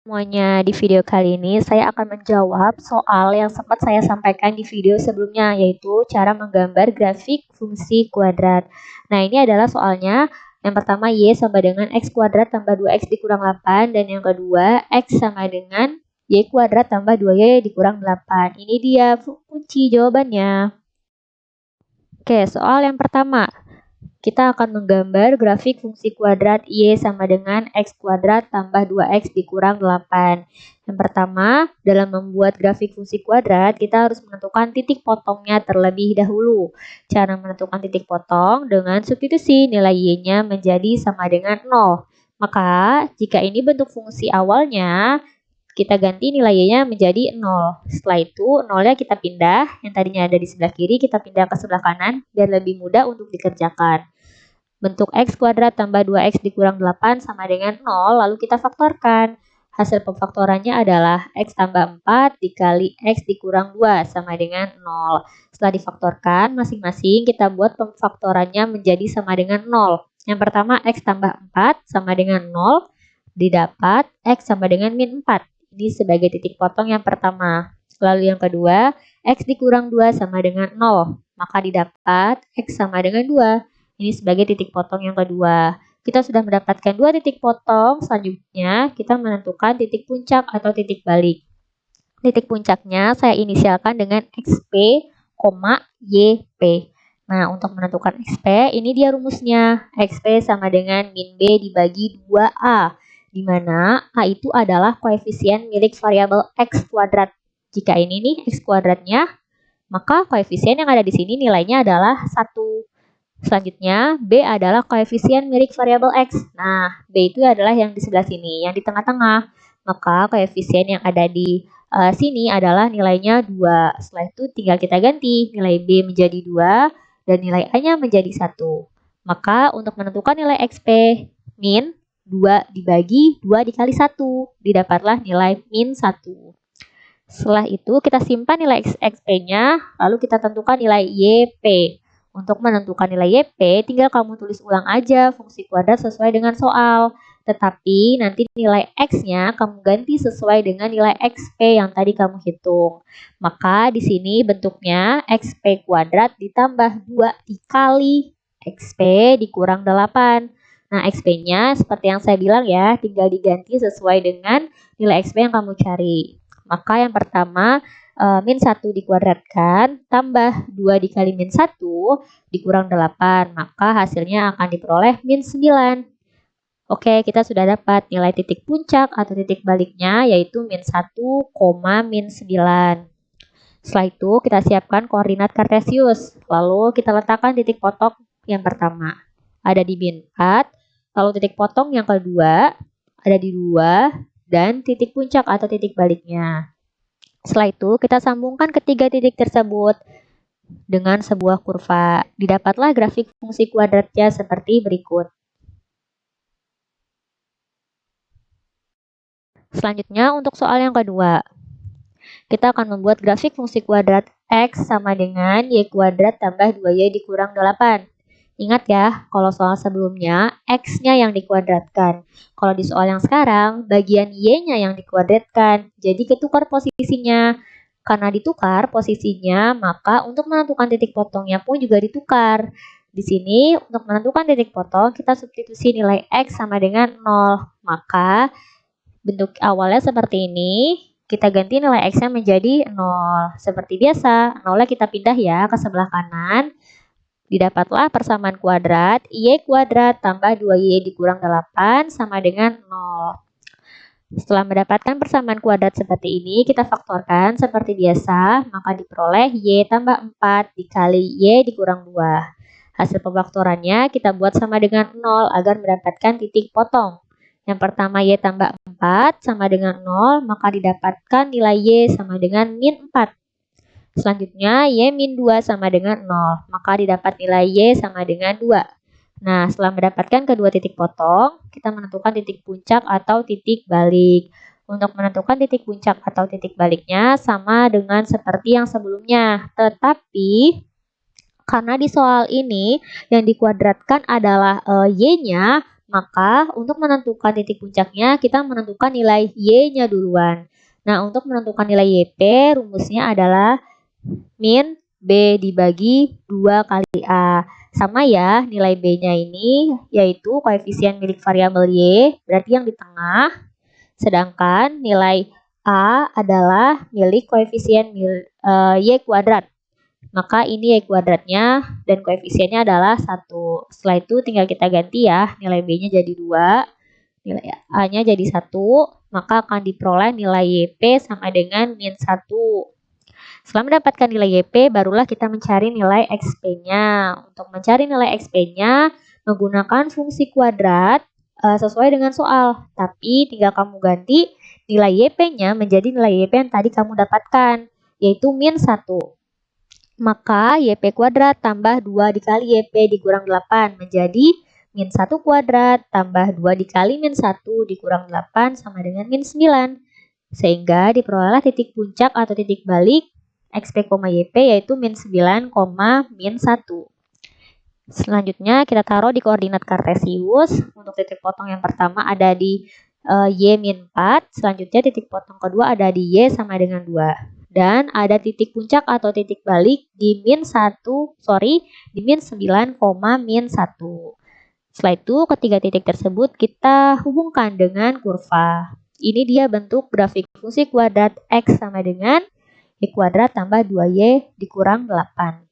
Semuanya, di video kali ini saya akan menjawab soal yang sempat saya sampaikan di video sebelumnya, yaitu cara menggambar grafik fungsi kuadrat. Nah, ini adalah soalnya. Yang pertama, Y sama dengan X kuadrat tambah 2X dikurang 8. Dan yang kedua, X sama dengan Y kuadrat tambah 2Y dikurang 8. Ini dia kunci jawabannya. Oke, soal yang pertama. Kita akan menggambar grafik fungsi kuadrat Y sama dengan X kuadrat tambah 2X dikurang 8. Yang pertama, dalam membuat grafik fungsi kuadrat, kita harus menentukan titik potongnya terlebih dahulu. Cara menentukan titik potong dengan substitusi nilai Y-nya menjadi sama dengan 0. Maka, jika ini bentuk fungsi awalnya, kita ganti nilai Y-nya menjadi 0. Setelah itu, 0-nya kita pindah, yang tadinya ada di sebelah kiri, kita pindah ke sebelah kanan, biar lebih mudah untuk dikerjakan. Bentuk X kuadrat tambah 2X dikurang 8 sama dengan 0, lalu kita faktorkan. Hasil pemfaktorannya adalah X tambah 4 dikali X dikurang 2 sama dengan 0. Setelah difaktorkan, masing-masing kita buat pemfaktorannya menjadi sama dengan 0. Yang pertama, X tambah 4 sama dengan 0, didapat X sama dengan min 4. Ini sebagai titik potong yang pertama. Lalu yang kedua, X dikurang 2 sama dengan 0, maka didapat X sama dengan 2. Ini sebagai titik potong yang kedua. Kita sudah mendapatkan dua titik potong, selanjutnya kita menentukan titik puncak atau titik balik. Titik puncaknya saya inisialkan dengan XP, YP. Nah, untuk menentukan XP, ini dia rumusnya. XP sama dengan min B dibagi 2A, di mana A itu adalah koefisien milik variabel X kuadrat. Jika ini nih X kuadratnya, maka koefisien yang ada di sini nilainya adalah 1. Selanjutnya, B adalah koefisien milik variabel X. Nah, B itu adalah yang di sebelah sini, yang di tengah-tengah. Maka koefisien yang ada di sini adalah nilainya 2. Setelah itu tinggal kita ganti nilai B menjadi 2 dan nilai A-nya menjadi 1. Maka untuk menentukan nilai XP min 2 dibagi 2 dikali 1, didapatlah nilai min 1. Setelah itu kita simpan nilai XP-nya, lalu kita tentukan nilai YP. Untuk menentukan nilai YP, tinggal kamu tulis ulang aja fungsi kuadrat sesuai dengan soal. Tetapi nanti nilai X-nya kamu ganti sesuai dengan nilai XP yang tadi kamu hitung. Maka di sini bentuknya XP kuadrat ditambah 2 dikali XP dikurang 8. Nah, XP-nya seperti yang saya bilang ya, tinggal diganti sesuai dengan nilai XP yang kamu cari. Maka yang pertama, min 1 dikuadratkan tambah 2 dikali min 1 dikurang 8, maka hasilnya akan diperoleh min 9. Oke, kita sudah dapat nilai titik puncak atau titik baliknya yaitu min 1, min 9. Setelah itu kita siapkan koordinat kartesius, lalu kita letakkan titik potong yang pertama ada di min 4, lalu titik potong yang kedua ada di 2, dan titik puncak atau titik baliknya. Setelah itu, kita sambungkan ketiga titik tersebut dengan sebuah kurva. Didapatlah grafik fungsi kuadratnya seperti berikut. Selanjutnya, untuk soal yang kedua. Kita akan membuat grafik fungsi kuadrat X sama dengan Y kuadrat tambah 2Y dikurang 8. Ingat ya, kalau soal sebelumnya, X-nya yang dikuadratkan. Kalau di soal yang sekarang, bagian Y-nya yang dikuadratkan. Jadi ketukar posisinya. Karena ditukar posisinya, maka untuk menentukan titik potongnya pun juga ditukar. Di sini, untuk menentukan titik potong, kita substitusi nilai X sama dengan 0. Maka, bentuk awalnya seperti ini. Kita ganti nilai X-nya menjadi 0. Seperti biasa, 0-nya kita pindah ya ke sebelah kanan. Didapatlah persamaan kuadrat Y kuadrat tambah 2Y dikurang 8 sama dengan 0. Setelah mendapatkan persamaan kuadrat seperti ini, kita faktorkan seperti biasa, maka diperoleh Y tambah 4 dikali Y dikurang 2. Hasil pemfaktorannya kita buat sama dengan 0 agar mendapatkan titik potong. Yang pertama Y tambah 4 sama dengan 0, maka didapatkan nilai Y sama dengan min 4. Selanjutnya, Y min 2 sama dengan 0, maka didapat nilai Y sama dengan 2. Nah, setelah mendapatkan kedua titik potong, kita menentukan titik puncak atau titik balik. Untuk menentukan titik puncak atau titik baliknya sama dengan seperti yang sebelumnya. Tetapi, karena di soal ini yang dikuadratkan adalah Y-nya, Maka untuk menentukan titik puncaknya kita menentukan nilai Y-nya duluan. Nah, untuk menentukan nilai YP rumusnya adalah min B dibagi 2 kali A. Sama ya, nilai B-nya ini yaitu koefisien milik variabel Y, berarti yang di tengah. Sedangkan nilai A adalah milik koefisien Y kuadrat. Maka ini Y kuadratnya dan koefisiennya adalah 1. Setelah itu tinggal kita ganti ya, nilai B-nya jadi 2, nilai A-nya jadi 1, maka akan diperoleh nilai YP sama dengan min 1. Setelah mendapatkan nilai YP, barulah kita mencari nilai XP-nya. Untuk mencari nilai XP-nya, menggunakan fungsi kuadrat sesuai dengan soal. Tapi tinggal kamu ganti nilai YP-nya menjadi nilai YP yang tadi kamu dapatkan, yaitu min 1. Maka YP kuadrat tambah 2 dikali YP dikurang 8 menjadi min 1 kuadrat tambah 2 dikali min 1 dikurang 8 sama dengan min 9. Sehingga diperoleh titik puncak atau titik balik XP, YP yaitu min 9, min 1. Selanjutnya kita taruh di koordinat kartesius. Untuk titik potong yang pertama ada di Y min 4. Selanjutnya titik potong kedua ada di Y sama dengan 2. Dan ada titik puncak atau titik balik di min 9, min 1. Setelah itu ketiga titik tersebut kita hubungkan dengan kurva. Ini dia bentuk grafik fungsi kuadrat X sama dengan Y kuadrat tambah 2Y dikurang 8.